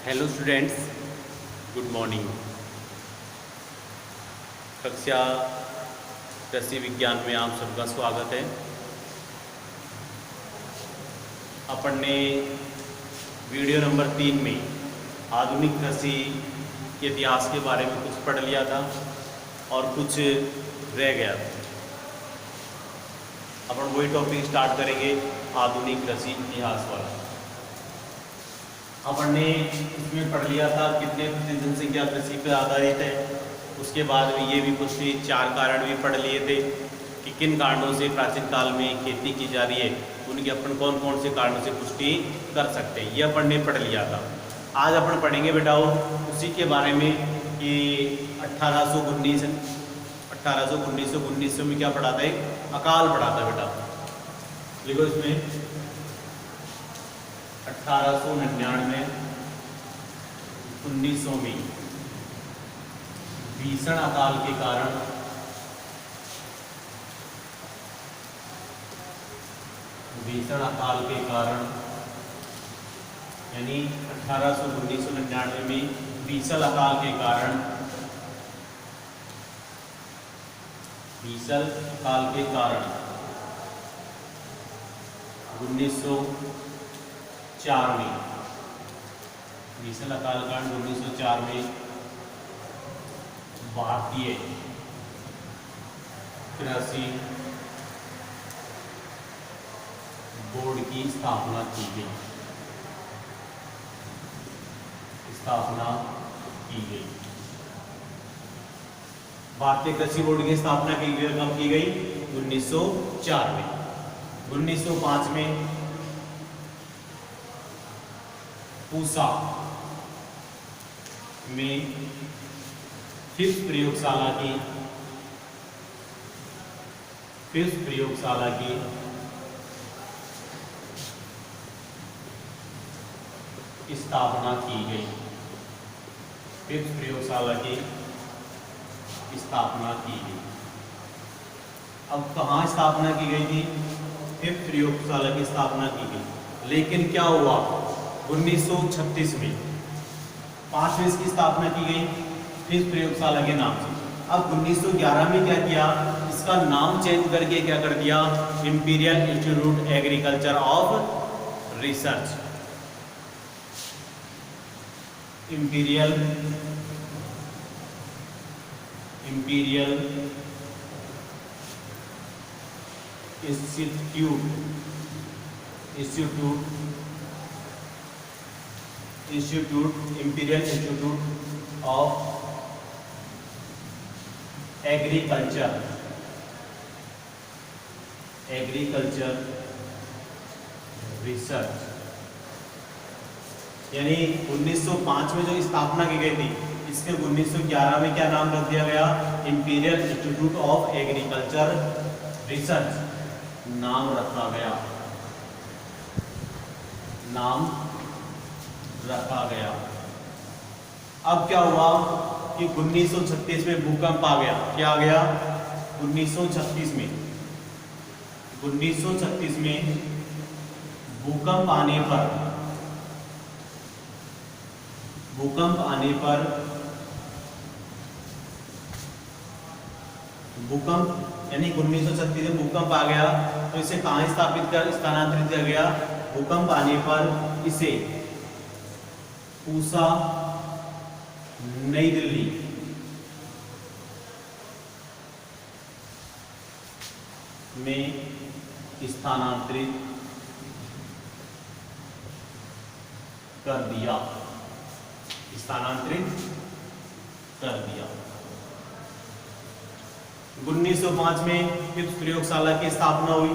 Hello students, good morning. कक्षा कृषि विज्ञान में आप सबका स्वागत है। अपन ने वीडियो नंबर 3 में आधुनिक कृषि के इतिहास के बारे में कुछ पढ़ लिया था और कुछ रह गया था। अपन वही टॉपिक स्टार्ट करेंगे, आधुनिक कृषि इतिहास वाला। अपन ने इसमें पढ़ लिया था कितने प्रतिशत जनसंख्या कृषि पर आधारित है। उसके बाद में ये भी कुछ 4 कारण भी पढ़ लिए थे कि किन कारणों से प्राचीन काल में खेती की जा रही है, उनकी अपन कौन कौन से कारणों से पुष्टि कर सकते हैं, ये अपन ने पढ़ लिया था। आज अपन पढ़ेंगे बेटाओ उसी के बारे में कि 1819 में क्या पढ़ा था, एक अकाल पढ़ा था बेटा। देखो इसमें 1899 1900 में भीषण अकाल के कारण यानी 1999 में भीषण अकाल के कारण 1904 में भीषण अकाल कांड 1904 में भारतीय कृषि बोर्ड की स्थापना की गई। भारतीय कृषि बोर्ड की स्थापना कब की गई? 1904 में। 1905 में पूसा में फिफ्थ प्रयोगशाला की स्थापना की गई। अब कहाँ स्थापना की गई थी? फिफ्थ प्रयोगशाला की स्थापना की गई, लेकिन क्या हुआ 1936 में 5वीं इसकी स्थापना की गई फिफ्थ प्रयोगशाला के नाम से। अब 1911 में क्या किया, इसका नाम चेंज करके क्या कर दिया, imperial institute agriculture of research. Imperial imperial institute of agriculture research. यानी 1905 में जो स्थापना की गई थी, इसके 1911 में क्या नाम रख दिया गया? Imperial institute of agriculture research नाम रखा गया। अब क्या हुआ कि 1936 में भूकंप आ गया। क्या आ गया? 1936 में भूकंप आने पर यानी 1936 में भूकंप आ गया, तो इसे कहाँ स्थानांतरित किया गया? भूकंप आने पर इसे पूसा नई दिल्ली में स्थानांतरित कर दिया। 1905 में फिफ्थ प्रयोगशाला की स्थापना हुई।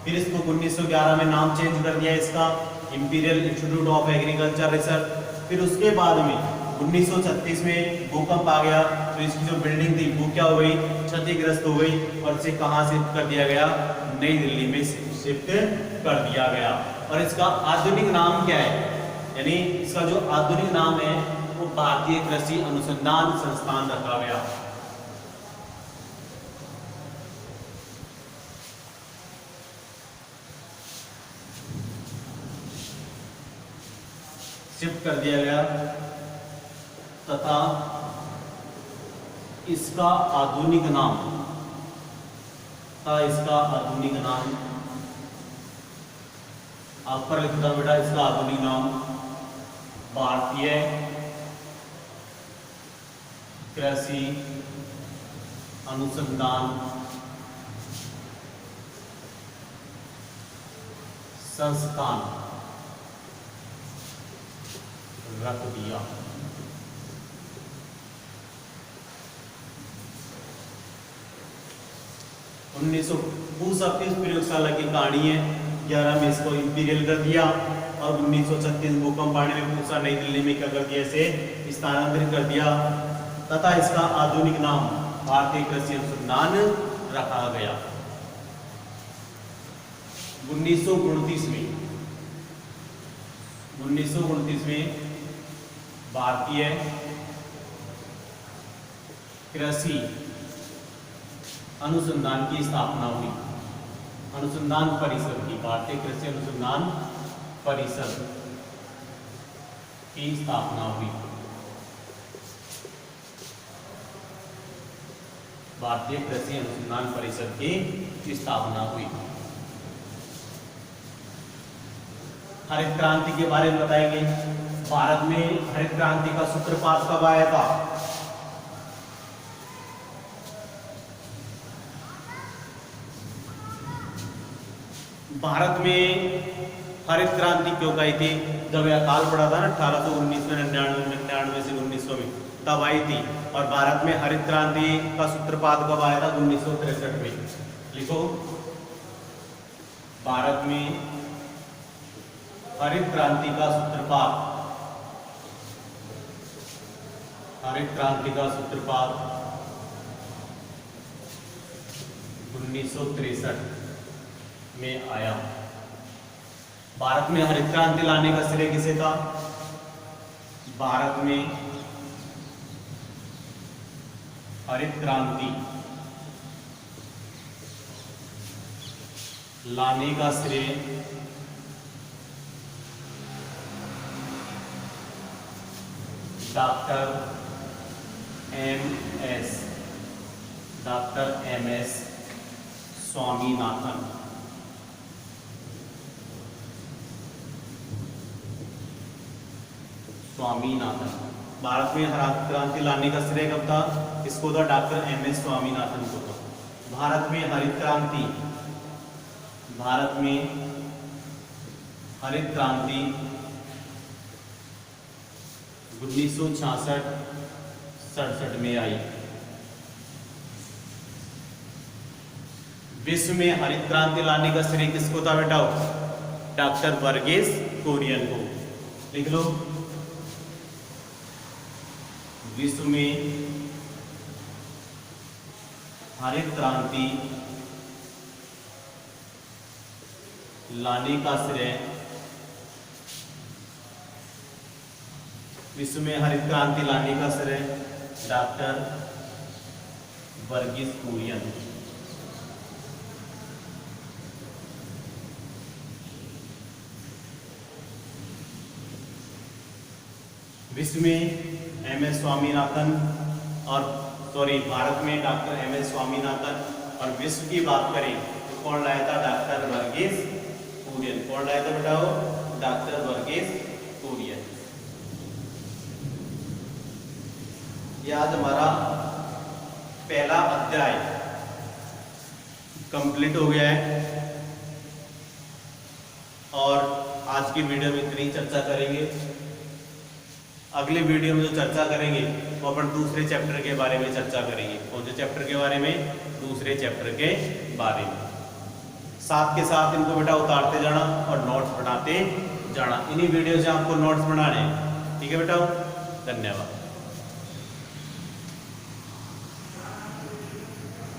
फिर इसको 1911 में नाम चेंज कर दिया इसका, imperial institute of agriculture research. फिर उसके बाद में 1936 में भूकंप आ गया, तो इसकी जो बिल्डिंग थी वो क्या हो गई? क्षतिग्रस्त हो गई, और इसे कहाँ शिफ्ट कर दिया गया? नई दिल्ली में शिफ्ट कर दिया गया। और इसका आधुनिक नाम क्या है? यानी इसका जो आधुनिक नाम है वो भारतीय कृषि अनुसंधान संस्थान रखा गया। शिफ्ट कर दिया गया तथा इसका आधुनिक नाम आप पर लिखता बेटा, इसका आधुनिक नाम भारतीय कृषि अनुसंधान संस्थान रख दिया। 1937 प्रयोगशाला की कहानी है। 11 में इसको इंपीरियल कर दिया और 1936 भूकंप आने में पूसा नई दिल्ली में क्या कर दिया, इसे स्थानांतरित कर दिया तथा इसका आधुनिक नाम भारतीय कृषि अनुसंधान रखा गया। 1929 में भारतीय कृषि अनुसंधान की स्थापना हुई। अनुसंधान परिषद की, भारतीय कृषि अनुसंधान परिषद की स्थापना हुई। भारतीय कृषि अनुसंधान परिषद की स्थापना हुई। हरित क्रांति के बारे में बताएंगे। भारत में हरित क्रांति का सूत्रपात कब आया था? भारत में हरित क्रांति क्यों आई थी? जब यह काल पड़ा था ना 1819 में, 99 से 1900 में, तब आई थी। और भारत में हरित क्रांति का सूत्रपात कब आया था? 1963 में। लिखो, भारत में हरित क्रांति का सूत्रपात, हरित क्रांति का सूत्रपात 1963 में आया। भारत में हरित क्रांति लाने का श्रेय किसे था? भारत में हरित क्रांति लाने का श्रेय doctor M S Swaminathan. Bharat में हरित क्रांति लाने का श्रेय कब था? इसको था डॉक्टर एम एस स्वामीनाथन को था। भारत में हरित क्रांति 1966-67 में आई। विश्व में हरित क्रांति लाने का श्रेय किसको था बेटा? डॉक्टर वर्गीस कुरियन को। लिख लो, विश्व में हरित क्रांति लाने का श्रेय, विश्व में हरित क्रांति लाने का श्रेय डॉक्टर वर्गीस कुरियन। विश्व में एम एस स्वामीनाथन और भारत में डॉक्टर एम एस स्वामीनाथन, और विश्व की बात करें तो कौन लाया था? डॉक्टर वर्गीस कुरियन। कौन लाया था बेटा? डॉक्टर वर्गीस कुरियन। यह आज हमारा पहला अध्याय कंप्लीट हो गया है और आज की वीडियो में इतनी चर्चा करेंगे। अगले वीडियो में जो चर्चा करेंगे वो अपन दूसरे चैप्टर के बारे में चर्चा करेंगे। कौन से चैप्टर के बारे में? दूसरे चैप्टर के बारे में। साथ के साथ इनको बेटा उतारते जाना और नोट्स बनाते जाना। इन्हीं वीडियो से आपको नोट्स बनाने हैं। ठीक है बेटा, धन्यवाद।